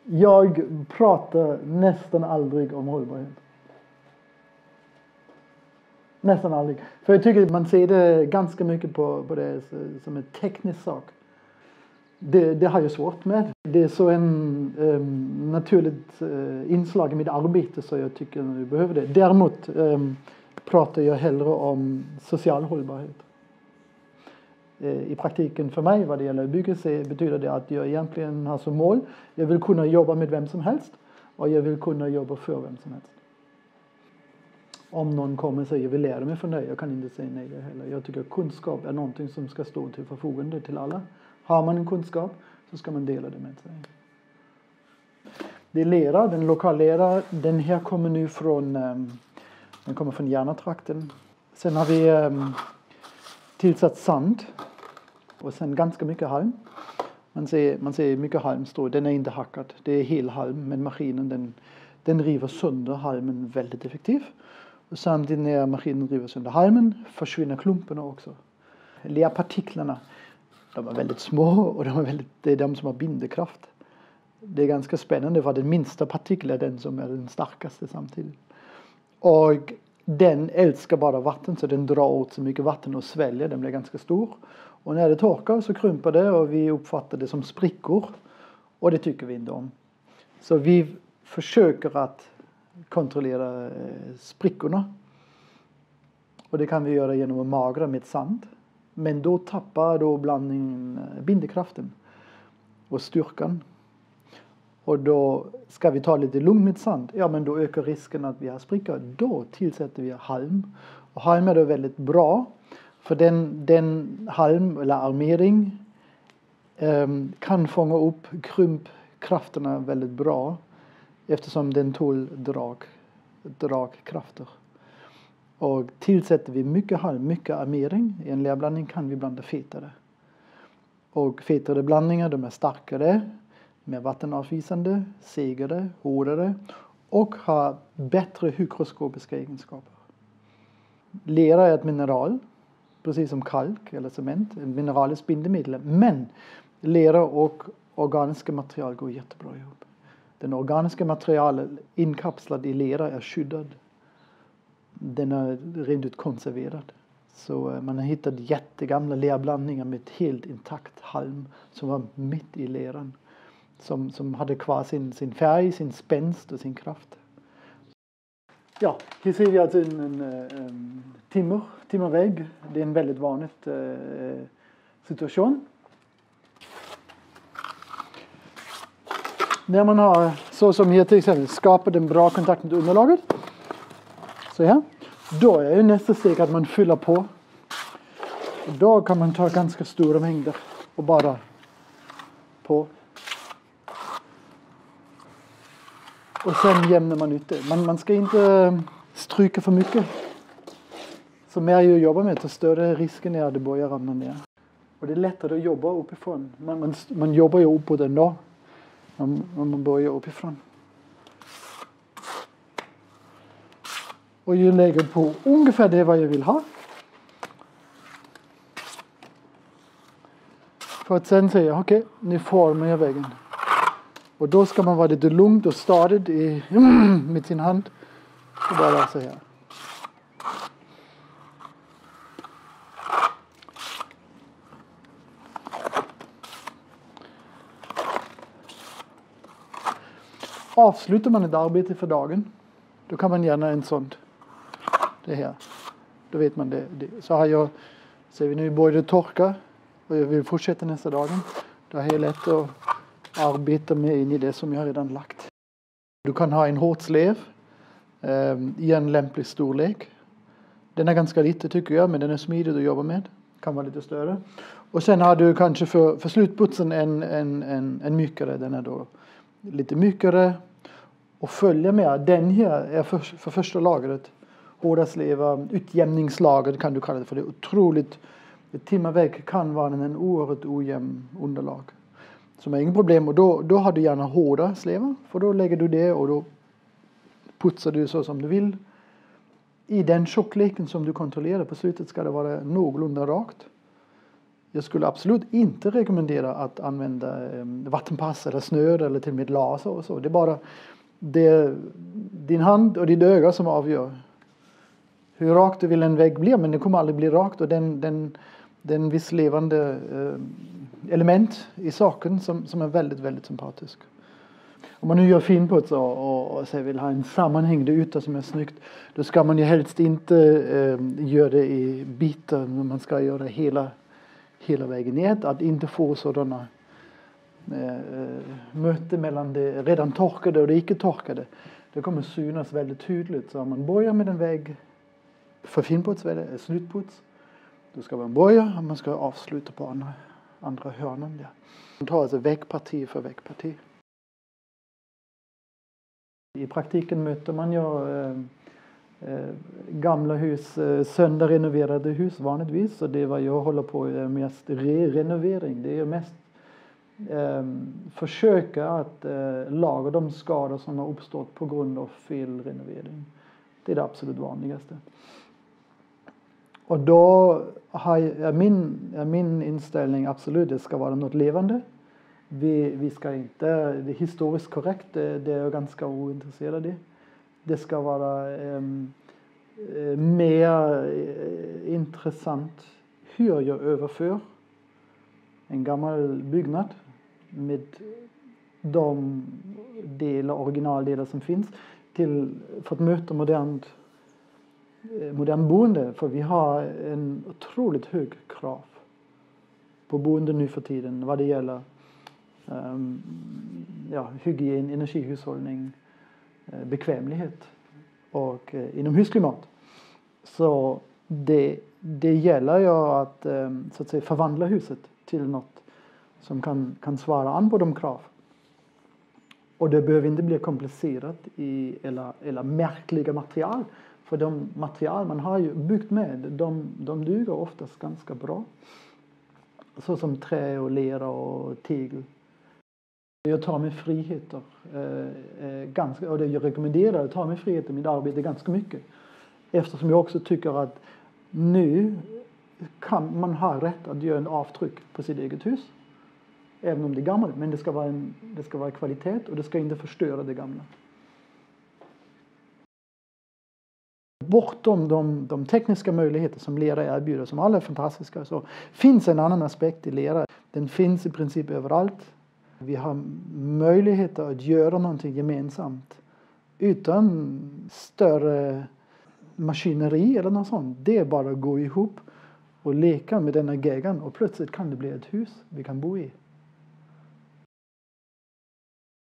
Jag pratar nästan aldrig om hållbarhet. Nästan aldrig. För jag tycker att man ser det ganska mycket på det som en teknisk sak. Det har jag svårt med. Det är så en naturligt inslag i mitt arbete så jag tycker att vi behöver det. Däremot pratar jag hellre om social hållbarhet. I praktiken för mig vad det gäller bygge betyder det att jag egentligen har som mål. Jag vill kunna jobba med vem som helst och jag vill kunna jobba för vem som helst. Om någon kommer och säger jag vill lära mig från dig, jag kan inte säga nej heller. Jag tycker att kunskap är någonting som ska stå till förfogande till alla. Har man en kunskap så ska man dela det med sig. Det är lera, den lokala lera, den här kommer nu från Järnatrakten. Sen har vi tillsatt sand och sen ganska mycket halm. Man ser mycket halmstrå, den är inte hackad. Det är hel halm, men maskinen den river sönder halmen väldigt effektivt. Och samtidigt när maskinen river sönder halmen försvinner klumparna också. Lerpartiklarna, de är väldigt små och det är de som har bindekraft. Det är ganska spännande för den minsta partikeln är den som är den starkaste samtidigt. Och den älskar bara vatten så den drar åt så mycket vatten och sväljer, den blir ganska stor. Och när det torkar så krymper det och vi uppfattar det som sprickor. Och det tycker vi inte om. Så vi försöker att kontrollera sprickorna. Och det kan vi göra genom att magra med sand. Men då tappar blandningen bindekraften och styrkan. Och då ska vi ta lite lugnt med sand. Ja, men då ökar risken att vi har sprickor. Då tillsätter vi halm. Och halm är då väldigt bra. För den halm eller armering kan fånga upp krympkrafterna väldigt bra. Eftersom den tål dragkrafter. Och tillsätter vi mycket halm, mycket armering i en lerblandning kan vi blanda fetare. Och fetare blandningar de är starkare, mer vattenavvisande, segare, hårdare och har bättre hygroskopiska egenskaper. Lera är ett mineral, precis som kalk eller cement, en mineraliskt bindemedel. Men lera och organiska material går jättebra ihop. Den organiska materialet inkapslad i lera är skyddad. Den är rent ut konserverad. Så man har hittat jättegamla lerblandningar med ett helt intakt halm som var mitt i leran. Som hade kvar sin färg, sin spänst och sin kraft. Ja, här ser vi alltså en timmervägg. Det är en väldigt vanlig situation. När man har, så som här till exempel, skapat en bra kontakt med underlaget. Så här. Då är ju nästa steg att man fyller på. Och då kan man ta ganska stora mängder och bara på. Och sen jämnar man ut det. Man ska inte stryka för mycket. Så mer jag jobbar med, så större risken är att det börjar ramla ner. Och det är lättare att jobba uppifrån. Man jobbar ju uppåt ändå. Man börjar uppifrån. Och jag lägger på ungefär det vad jag vill ha. För att sen säga, okej, nu formar jag väggen. Och då ska man vara lite lugnt och stadigt med sin hand. Och bara så här. Avslutar man ett arbete för dagen, då kan man gärna en sån. Det här. Då vet man det. Så har jag, ser vi nu börjar torka och jag vill fortsätta nästa dagen. Då är det lätt att arbeta med in i det som jag redan lagt. Du kan ha en hårdslev i en lämplig storlek. Den är ganska liten tycker jag, men den är smidig att jobba med. Kan vara lite större. Och sen har du kanske för slutputsen en mykare. Den är då lite mykare. Och följa med. Den här är för första lagret. Hårda slevar, utjämningslager kan du kalla det för. Det är otroligt. Ett timmervägg kan vara en oerhört ojämn underlag. Som är inget problem. Och då har du gärna hårda slevar. För då lägger du det och då putsar du så som du vill. I den tjockleken som du kontrollerar på slutet ska det vara någorlunda rakt. Jag skulle absolut inte rekommendera att använda vattenpass eller snöre eller till och med laser och så. Det är bara din hand och ditt öga som avgör hur rakt du vill en vägg bli, men det kommer aldrig bli rakt, och den viss levande element i saken som är väldigt, väldigt sympatisk. Om man nu gör finputs och så vill ha en sammanhängande yta som är snyggt, då ska man ju helst inte göra det i bitar, men man ska göra hela vägen i ett, att inte få sådana möte mellan det redan torkade och det icke torkade. Det kommer synas väldigt tydligt. Så om man börjar med en vägg för finputs, slutputs, då ska man börja och man ska avsluta på andra hörnan. Ja. Man tar alltså väggparti för väggparti. I praktiken möter man ju gamla hus, sönderrenoverade hus vanligtvis. Och det vad jag håller på med är mest renovering. Det är mest försöka att laga de skador som har uppstått på grund av fel renovering. Det är det absolut vanligaste. Och då är min inställning absolut, det ska vara något levande. Vi ska inte, det är historiskt korrekt, det är jag ganska ointresserad i. Det ska vara mer intressant hur jag överför en gammal byggnad med de originaldelar som finns för att möta modern boende. För vi har en otroligt hög krav på boende nu för tiden vad det gäller hygien, energihushållning, bekvämlighet och inomhusklimat. Så det gäller ju att så att säga förvandla huset till något som kan svara an på de krav. Och det behöver inte bli komplicerat eller märkliga material. För de material man har ju byggt med, de duger oftast ganska bra. Så som trä och lera och tegel. Jag tar mig friheter och det jag rekommenderar att ta mig friheter i mitt arbete ganska mycket. Eftersom jag också tycker att nu kan man ha rätt att göra en avtryck på sitt eget hus. Även om det är gammalt, men det ska vara kvalitet och det ska inte förstöra det gamla. Bortom de tekniska möjligheter som lera erbjuder, som alla är fantastiska, så finns en annan aspekt i lera. Den finns i princip överallt. Vi har möjligheter att göra någonting gemensamt utan större maskineri eller något sånt. Det är bara att gå ihop och leka med denna geggan och plötsligt kan det bli ett hus vi kan bo i.